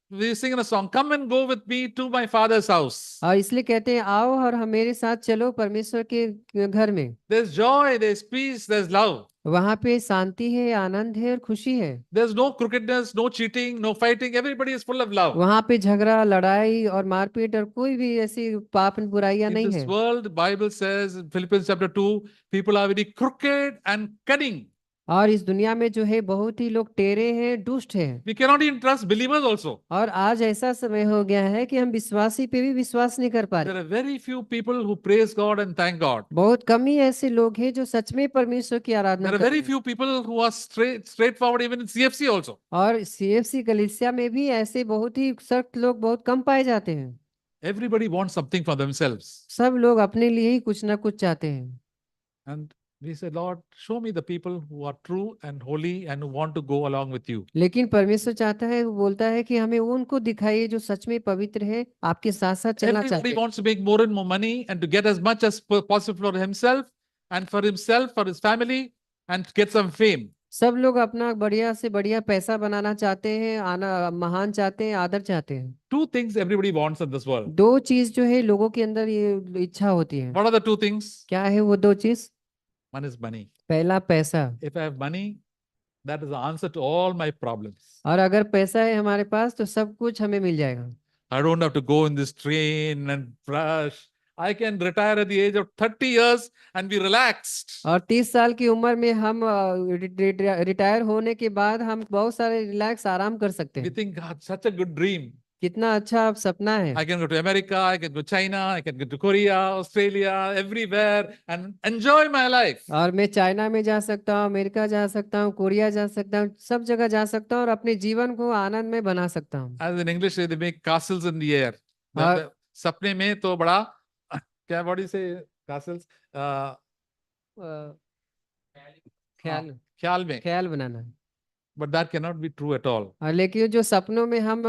we sing in a song, come and go with me to my Father's house.
और इसलिए कहते हैं आओ और हम मेरे साथ चलो परमेश्वर के घर में।
There's joy, there's peace, there's love.
वहां पे शांति है, आनंद है और खुशी है।
There's no crookedness, no cheating, no fighting. Everybody is full of love.
वहां पे झगड़ा, लड़ाई और मारपीट और कोई भी ऐसी पाप बुराइयां
In
नहीं
this
है।
world, the Bible says in Philippians chapter 2, people are very crooked and cunning.
और इस दुनिया में जो है बहुत ही लोग टेढ़े हैं, दुष्ट हैं।
We cannot even trust believers also.
और आज ऐसा समय हो गया है कि हम विश्वासी पे भी विश्वास नहीं कर पा
There
रहे।
are very few people who praise God and thank God.
बहुत कम ही ऐसे लोग हैं जो सच में परमेश्वर की आराधना
There are
करते
very
हैं।
few people who are straightforward even in CFC also.
और सीएफसी कलीसिया में भी ऐसे बहुत ही सख्त लोग बहुत कम पाए जाते हैं।
Everybody wants something for themselves.
सब लोग अपने लिए ही कुछ ना कुछ चाहते हैं।
And we say, Lord, show me the people who are true and holy and who want to go along with you.
लेकिन परमेश्वर चाहता है, वो बोलता है कि हमें उनको दिखाइए जो सच में पवित्र है, आपके साथ साथ चलना चाहते
Everybody
हैं।
wants to make more and more money and to get as much as possible for himself, for his family, and get some fame.
सब लोग अपना बढ़िया से बढ़िया पैसा बनाना चाहते हैं, आना महान चाहते हैं, आदर चाहते हैं।
Two things everybody wants in this world.
दो चीज जो है लोगों के अंदर ये इच्छा होती है।
What are the two things?
क्या है वो दो चीज?
One is money.
पहला पैसा।
If I have money, that is the answer to all my problems.
और अगर पैसा है हमारे पास तो सब कुछ हमें मिल जाएगा।
I don't have to go in this train and rush. I can retire at the age of 30 years and be relaxed.
और 30 साल की उम्र में हम रिटायर होने के बाद हम बहुत सारे रिलैक्स आराम कर सकते
We
हैं।
think, God, such a good dream.
कितना अच्छा सपना है।
I can go to America, I can go to China, I can go to Korea, Australia, everywhere and enjoy my life.
और मैं चाइना में जा सकता हूँ, अमेरिका जा सकता हूँ, कोरिया जा सकता हूँ, सब जगह जा सकता हूँ और अपने जीवन को आनंद में बना सकता हूँ।
As in English, they make castles in the air.
और
सपने में तो बड़ा क्या बॉडी से castles ख्याल में,
ख्याल बनाना है।
but that cannot be true at all.
और लेकिन जो सपनों में हम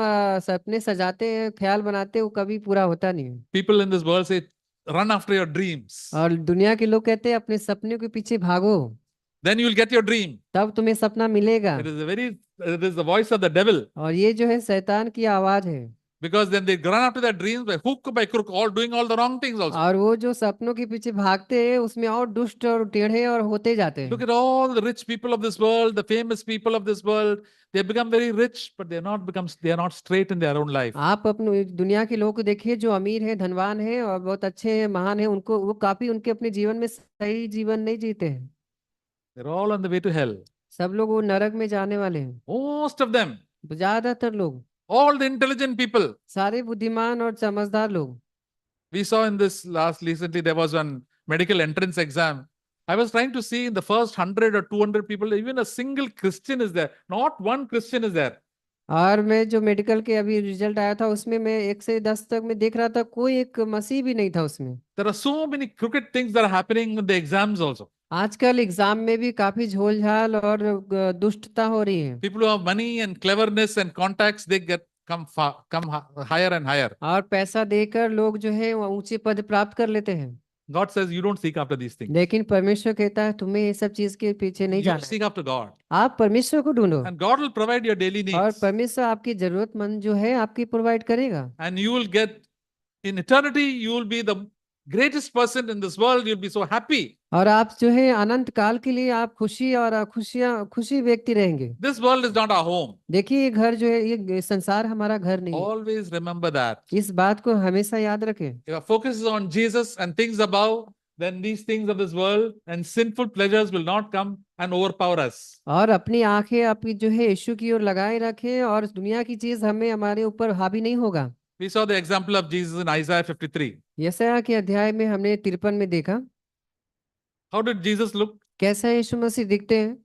सपने सजाते हैं, ख्याल बनाते हैं, वो कभी पूरा होता नहीं है।
People in this world say, run after your dreams.
और दुनिया के लोग कहते हैं अपने सपने के पीछे भागो,
Then you will get your dream.
तब तुम्हें सपना मिलेगा।
It is the voice of the devil.
और ये जो है शैतान की आवाज है।
Because then they run after their dreams by hook, by crook, doing all the wrong things also.
और वो जो सपनों के पीछे भागते हैं उसमें और दुष्ट और टेढ़े और होते जाते
Look
हैं।
at all the rich people of this world, the famous people of this world. They become very rich, but they are not straight in their own life.
आप अपने दुनिया के लोगों को देखिए जो अमीर है, धनवान है और बहुत अच्छे हैं, महान है, उनको वो काफी उनके अपने जीवन में सही जीवन नहीं जीते हैं।
They're all on the way to hell.
सब लोग वो नरक में जाने वाले हैं।
Most of them,
ज्यादातर लोग,
all the intelligent people.
सारे बुद्धिमान और समझदार लोग।
We saw in this recently, there was one medical entrance exam. I was trying to see in the first 100 or 200 people, even a single Christian is there. Not one Christian is there.
और मैं जो medical के अभी result आया था उसमें मैं 1 से 10 तक में देख रहा था, कोई एक मसीह भी नहीं था उसमें।
There are so many crooked things that are happening in the exams also.
आजकल एग्जाम में भी काफी झोलझाल और दुष्टता हो रही है।
People who have money and cleverness and contacts, they come higher and higher.
और पैसा देकर लोग जो है वो ऊंचे पद प्राप्त कर लेते हैं।
God says you don't seek after these things.
लेकिन परमेश्वर कहता है तुम्हें ये सब चीज के पीछे नहीं
You
जाना है।
seek after God.
आप परमेश्वर को ढूंढो
And God will provide your daily
और
needs.
परमेश्वर आपकी जरूरतमंद जो है आपकी प्रोवाइड करेगा।
And you will get, in eternity, you will be the greatest person in this world. You'll be so happy.
और आप जो है अनंत काल के लिए आप खुशी और खुशी व्यक्ति रहेंगे।
This world is not our home.
देखिए ये घर जो है, ये संसार हमारा घर नहीं है।
Always remember that.
इस बात को हमेशा याद रखें।
If our focus is on Jesus and things above, then these things of this world and sinful pleasures will not come and overpower us.
और अपनी आंखें आपकी जो है यीशु की ओर लगाए रखें, और दुनिया की चीज हमें हमारे ऊपर हावी नहीं होगा।
We saw the example of Jesus in Isaiah 53.
यशायाह के अध्याय में हमने 53 में देखा
How did Jesus look?
कैसा यीशु मसीह दिखते हैं।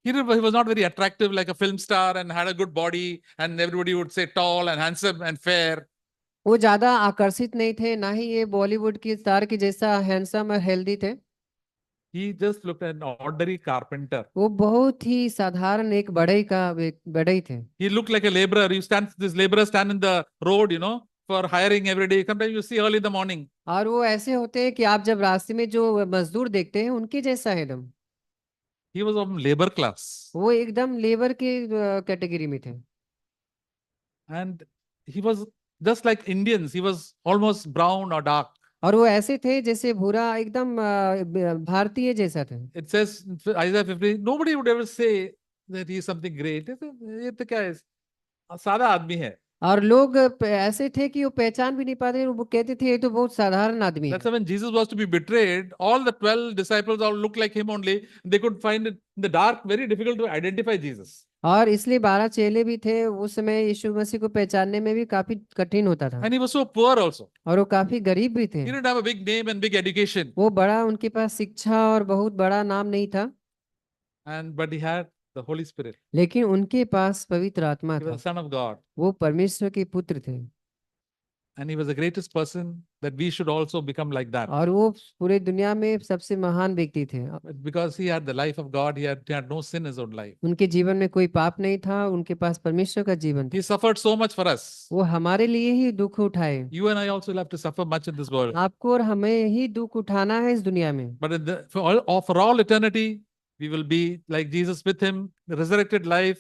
He was not very attractive like a film star and had a good body, and everybody would say tall and handsome and fair.
वो ज्यादा आकर्षित नहीं थे, ना ही ये बॉलीवुड की स्टार के जैसा हैंडसम और हेल्दी थे।
He just looked at an ordinary carpenter.
वो बहुत ही साधारण एक बढ़ई थे।
He looked like a laborer. This laborer stand in the road, for hiring every day. Sometimes you see early in the morning.
और वो ऐसे होते हैं कि आप जब रास्ते में जो मजदूर देखते हैं उनके जैसा है एकदम।
He was of labor class.
वो एकदम लेबर के कैटेगरी में थे।
And he was just like Indians. He was almost brown or dark.
और वो ऐसे थे जैसे भूरा, एकदम भारतीय जैसा थे।
It says in Isaiah 50, nobody would ever say that he is something great. ये तो क्या है? सादा आदमी है.
और लोग ऐसे थे कि वो पहचान भी नहीं पाते, वो कहते थे ये तो बहुत साधारण आदमी है।
That's why when Jesus was to be betrayed, all the 12 disciples all looked like him only. They could find it in the dark very difficult to identify Jesus.
और इसलिए 12 चेले भी थे, उस समय यीशु मसीह को पहचानने में भी काफी कठिन होता था।
And he was so poor also.
और वो काफी गरीब भी थे।
He didn't have a big name and big education.
वो बड़ा, उनके पास शिक्षा और बहुत बड़ा नाम नहीं था।
But he had the Holy Spirit.
लेकिन उनके पास पवित्र आत्मा
He was
था।
the Son of God.
वो परमेश्वर के पुत्र थे।
And he was the greatest person that we should also become like that.
और वो पूरे दुनिया में सबसे महान व्यक्ति थे।
But because he had the life of God, he had no sin in his own life.
उनके जीवन में कोई पाप नहीं था, उनके पास परमेश्वर का जीवन था।
He suffered so much for us.
वो हमारे लिए ही दुख उठाए।
You and I also will have to suffer much in this world.
आपको और हमें ही दुख उठाना है इस दुनिया में।
But for all eternity, we will be like Jesus with him, the resurrected life.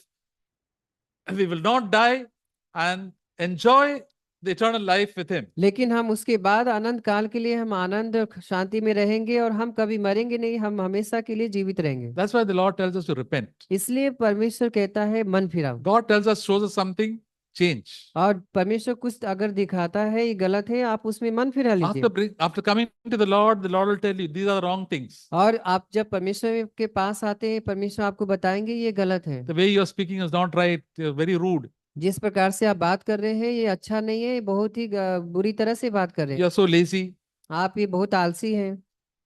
We will not die and enjoy the eternal life with him.
लेकिन हम उसके बाद अनंत काल के लिए हम आनंद और शांति में रहेंगे, और हम कभी मरेंगे नहीं, हम हमेशा के लिए जीवित रहेंगे।
That's why the Lord tells us to repent.
इसलिए परमेश्वर कहता है मन फिराओ।
God shows us something, change.
और परमेश्वर कुछ अगर दिखाता है ये गलत है, आप उसमें मन फिरा लीजिए।
After coming to the Lord will tell you these are the wrong things.
और आप जब परमेश्वर के पास आते हैं, परमेश्वर आपको बताएंगे ये गलत है।
The way you are speaking is not right. You're very rude.
जिस प्रकार से आप बात कर रहे हैं ये अच्छा नहीं है, ये बहुत ही बुरी तरह से बात कर रहे
You
हैं।
are so lazy.
आप ये बहुत आलसी हैं।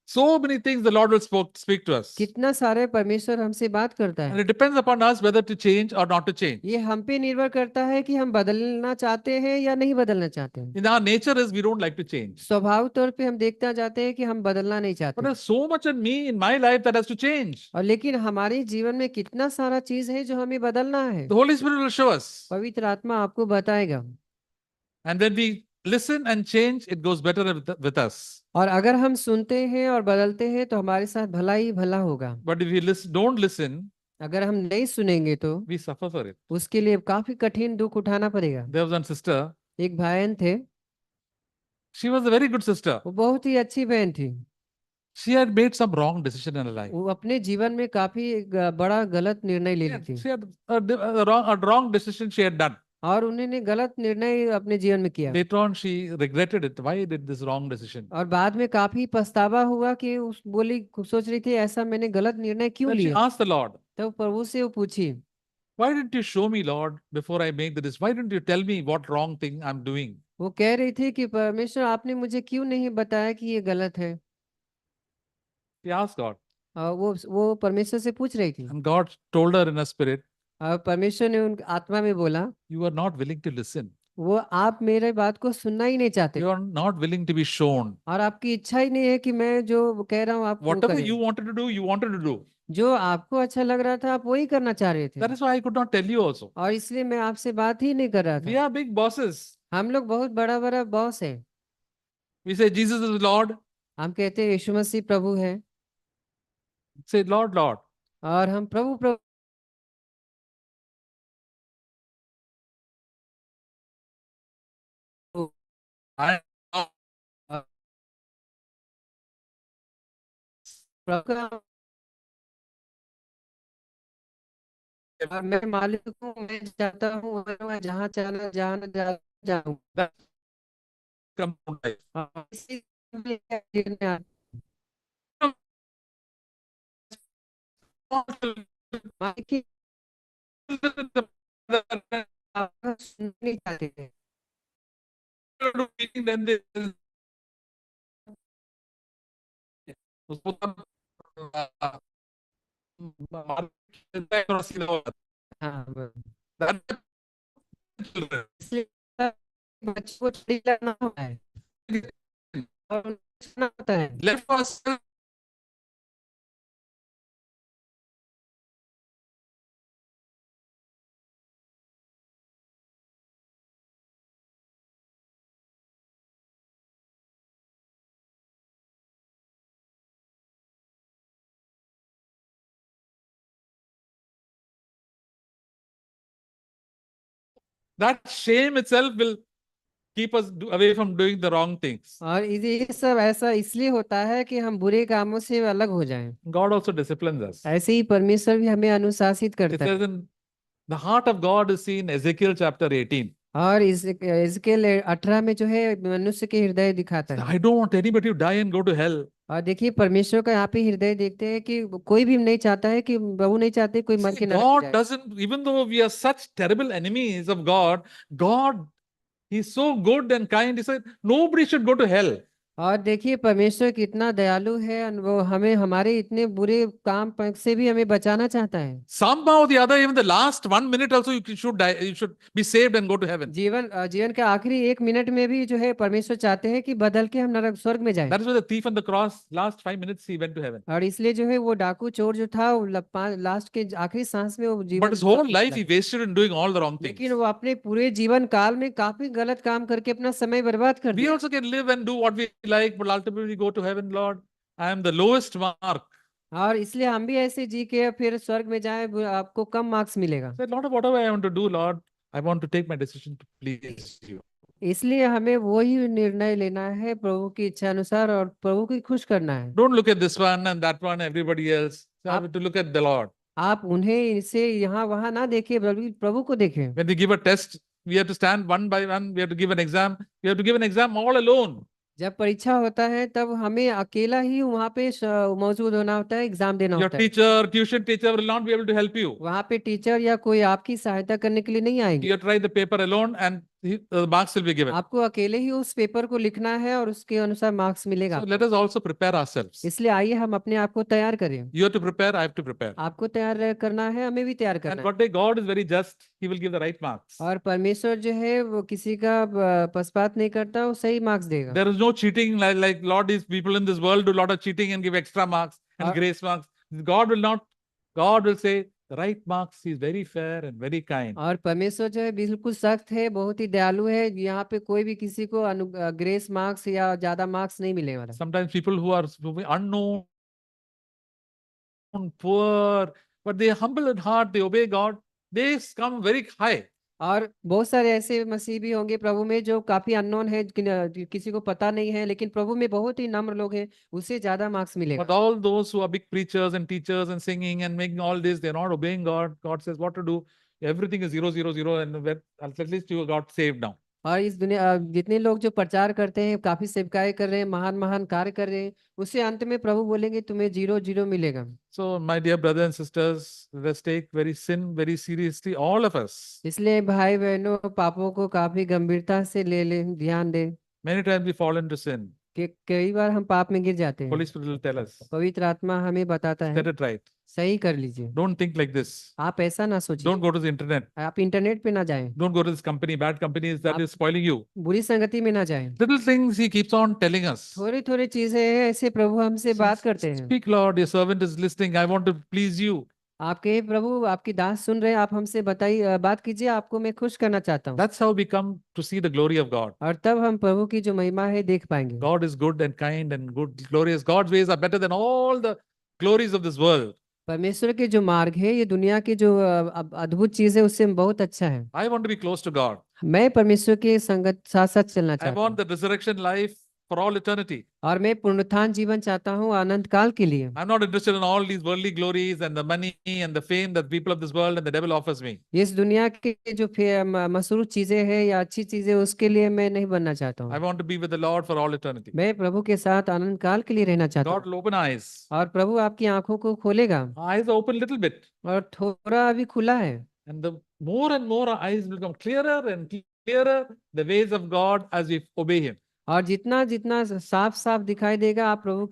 So many things the Lord will speak to us.
कितना सारे परमेश्वर हमसे बात करता
And
है।
it depends upon us whether to change or not to change.
ये हम पे निर्भर करता है कि हम बदलना चाहते हैं या नहीं बदलना चाहते हैं।
In our nature is we don't like to change.
स्वभाव तौर पे हम देखते जाते हैं कि हम बदलना नहीं
But
चाहते।
there's so much in me, in my life, that has to change.
और लेकिन हमारे जीवन में कितना सारा चीज है जो हमें बदलना है।
The Holy Spirit will show us.
पवित्र आत्मा आपको बताएगा।
And when we listen and change, it goes better with us.
और अगर हम सुनते हैं और बदलते हैं तो हमारे साथ भला ही भला होगा।
But if we don't listen,
अगर हम नहीं सुनेंगे तो
we suffer for it.
उसके लिए काफी कठिन दुख उठाना पड़ेगा।
There was one sister.
एक बहन थे,
She was a very good sister.
वो बहुत ही अच्छी बहन थी।
She had made some wrong decision in her life.
वो अपने जीवन में काफी बड़ा गलत निर्णय ले ली थी।
She had a wrong decision she had done.
और उन्होंने गलत निर्णय अपने जीवन में किया।
Later on, she regretted it. Why did this wrong decision?
और बाद में काफी पछतावा हुआ कि उस बोली, सोच रही थी ऐसा मैंने गलत निर्णय क्यों
Then she
लिया।
asked the Lord,
तो प्रभु से वो पूछी,
why didn't you show me, Lord, before I make the decision? Why didn't you tell me what wrong thing I'm doing?
वो कह रही थी कि परमेश्वर आपने मुझे क्यों नहीं बताया कि ये गलत है।
She asked God.
वो परमेश्वर से पूछ रही थी।
And God told her in a spirit,
और परमेश्वर ने उन आत्मा में बोला,
you are not willing to listen.
वो आप मेरे बात को सुनना ही नहीं चाहते।
You are not willing to be shown.
और आपकी इच्छा ही नहीं है कि मैं जो कह रहा हूँ आप वो
Whatever
करें।
you wanted to do, you wanted to do.
जो आपको अच्छा लग रहा था आप वही करना चाह रहे थे।
That is why I could not tell you also.
और इसलिए मैं आपसे बात ही नहीं कर रहा
We
था।
are big bosses.
हम लोग बहुत बड़ा बड़ा बॉस है।
We say Jesus is Lord.
हम कहते हैं यीशु मसीह प्रभु है।
Say Lord, Lord.
और हम प्रभु प्रभु
I
प्रभु का और मैं मालिक हूँ, मैं जाता हूँ और मैं जहाँ चाहना जहाँ जाऊँ।
That come from life.
और इसी में देखने आ- मालिक की आवाज़ सुनना नहीं चाहते थे।
Then they उसको तब market cross किया हुआ
हाँ
that children
इसलिए बच्चों को छड़ी लगना होता है और उनको सुनना होता है।
left us that shame itself will keep us away from doing the wrong things.
और ये सब ऐसा इसलिए होता है कि हम बुरे कामों से अलग हो जाएं।
God also disciplines us.
ऐसे ही परमेश्वर भी हमें अनुशासित
It
करता है।
says in the heart of God is seen Ezekiel chapter 18.
और इस इज़केल 18 में जो है मनुष्य के हृदय दिखाता है।
I don't want anybody to die and go to hell.
और देखिए परमेश्वर का यहाँ पे हृदय देखते हैं कि कोई भी नहीं चाहता है कि बहु नहीं चाहते कोई मर
See,
के नरक
God
जाए।
doesn't, even though we are such terrible enemies of God, God, He's so good and kind. He said, nobody should go to hell.
और देखिए परमेश्वर कितना दयालु है और वो हमें हमारे इतने बुरे काम से भी हमें बचाना चाहता है।
Somehow or the other, even the last 1 minute also, you should die, you should be saved and go to heaven.
जीवन के आखिरी 1 मिनट में भी जो है परमेश्वर चाहते हैं कि बदल के हम नरक स्वर्ग में जाएं।
That is why the thief on the cross, last 5 minutes, he went to heaven.
और इसलिए जो है वो डाकू चोर जो था वो लास्ट के आखिरी सांस में वो
But
जीवन
his whole
स्वर्ग में
life
चला
he
गया।
wasted in doing all the wrong
लेकिन
things.
वो अपने पूरे जीवन काल में काफी गलत काम करके अपना समय बर्बाद कर
We
दिया।
also can live and do what we like, but ultimately go to heaven, Lord. I am the lowest mark.
और इसलिए हम भी ऐसे जी के फिर स्वर्ग में जाएं आपको कम मार्क्स मिलेगा।
Said, Lord, whatever I want to do, Lord, I want to take my decision to please you.
इसलिए हमें वही निर्णय लेना है प्रभु की इच्छा अनुसार और प्रभु को खुश करना है।
Don't look at this one and that one, everybody else. You have
आप
to look at the Lord.
आप उन्हें इनसे यहाँ वहां ना देखें बल्कि प्रभु को देखें।
When we give a test, we have to stand one by one. We have to give an exam. We have to give an exam all alone.
जब परीक्षा होता है तब हमें अकेला ही वहाँ पे मौजूद होना होता है, एग्जाम देना
Your
होता है।
teacher, tuition teacher will not be able to help you.
वहाँ पे टीचर या कोई आपकी सहायता करने के लिए नहीं आएंगे।
You have to write the paper alone and the marks will be given.
आपको अकेले ही उस पेपर को लिखना है और उसके अनुसार मार्क्स मिलेगा
So
आपको।
let us also prepare ourselves.
इसलिए आइए हम अपने आप को तैयार करें।
You have to prepare, I have to prepare.
आपको तैयार करना है, हमें भी तैयार करना
And
है।
one day God is very just. He will give the right marks.
और परमेश्वर जो है वो किसी का पक्षपात नहीं करता, वो सही मार्क्स देगा।
There is no cheating like Lord, these people in this world do a lot of cheating and give extra marks and
और
grace marks. God will not. God will say the right marks. He is very fair and very kind.
और परमेश्वर जो है बिल्कुल सख्त है, बहुत ही दयालु है। यहाँ पे कोई भी किसी को ग्रेस मार्क्स या ज्यादा मार्क्स नहीं मिलने वाला।
Sometimes people who are unknown, poor, but they are humble at heart, they obey God, they come very high.
और बहुत सारे ऐसे मसीह भी होंगे प्रभु में जो काफी अननोन है, किसी को पता नहीं है, लेकिन प्रभु में बहुत ही नम्र लोग हैं, उससे ज्यादा मार्क्स
But
मिलेगा।
all those who are big preachers and teachers and singing and making all this, they're not obeying God. God says what to do. Everything is 0, 0, 0, and at least you got saved now.
और इस दुनिया जितने लोग जो प्रचार करते हैं, काफी सेवकाएं कर रहे हैं, महान महान कार्य कर रहे हैं, उससे अंत में प्रभु बोलेंगे तुम्हें 0, 0 मिलेगा।
So, my dear brothers and sisters, let's take sin very seriously, all of us.
इसलिए भाई बहनों पापों को काफी गंभीरता से ले ध्यान दें
Many times we fall into sin.
कि कई बार हम पाप में गिर जाते हैं।
Holy Spirit will tell us,
पवित्र आत्मा हमें बताता है
set it right.
सही कर लीजिए।
Don't think like this.
आप ऐसा ना सोचिए।
Don't go to the internet.
आप इंटरनेट पे ना जाएं।
Don't go to this company, bad companies that is spoiling you.
बुरी संगति में ना जाएं।
Little things he keeps on telling us.
थोड़ी थोड़ी चीजें हैं, ऐसे प्रभु हमसे बात करते हैं।
Speak, Lord, your servant is listening. I want to please you.
आपके प्रभु आपकी दास सुन रहे हैं, आप हमसे बताइए, बात कीजिए, आपको मैं खुश करना चाहता हूँ।
That's how we come to see the glory of God.
और तब हम प्रभु की जो महिमा है देख पाएंगे।
God is good and kind and good, glorious. God's ways are better than all the glories of this world.
परमेश्वर के जो मार्ग है, ये दुनिया की जो अद्भुत चीज है, उससे बहुत अच्छा है।
I want to be close to God.
मैं परमेश्वर के संगत साथ साथ चलना
I
चाहता
want
हूँ।
the resurrection life for all eternity.
और मैं पुनरुत्थान जीवन चाहता हूँ अनंत काल के लिए।
I'm not interested in all these worldly glories and the money and the fame that people of this world and the devil offers me.
इस दुनिया के जो मसरूफ चीजें हैं या अच्छी चीजें, उसके लिए मैं नहीं बनना चाहता
I
हूँ।
want to be with the Lord for all eternity.
मैं प्रभु के साथ अनंत काल के लिए रहना चाहता
God
हूँ।
will open eyes.
और प्रभु आपकी आंखों को खोलेगा,
Eyes are open little bit.
और थोड़ा अभी खुला है,
And the more and more our eyes will become clearer and clearer the ways of God as we obey Him.
और जितना जितना साफ साफ दिखाई देगा आप प्रभु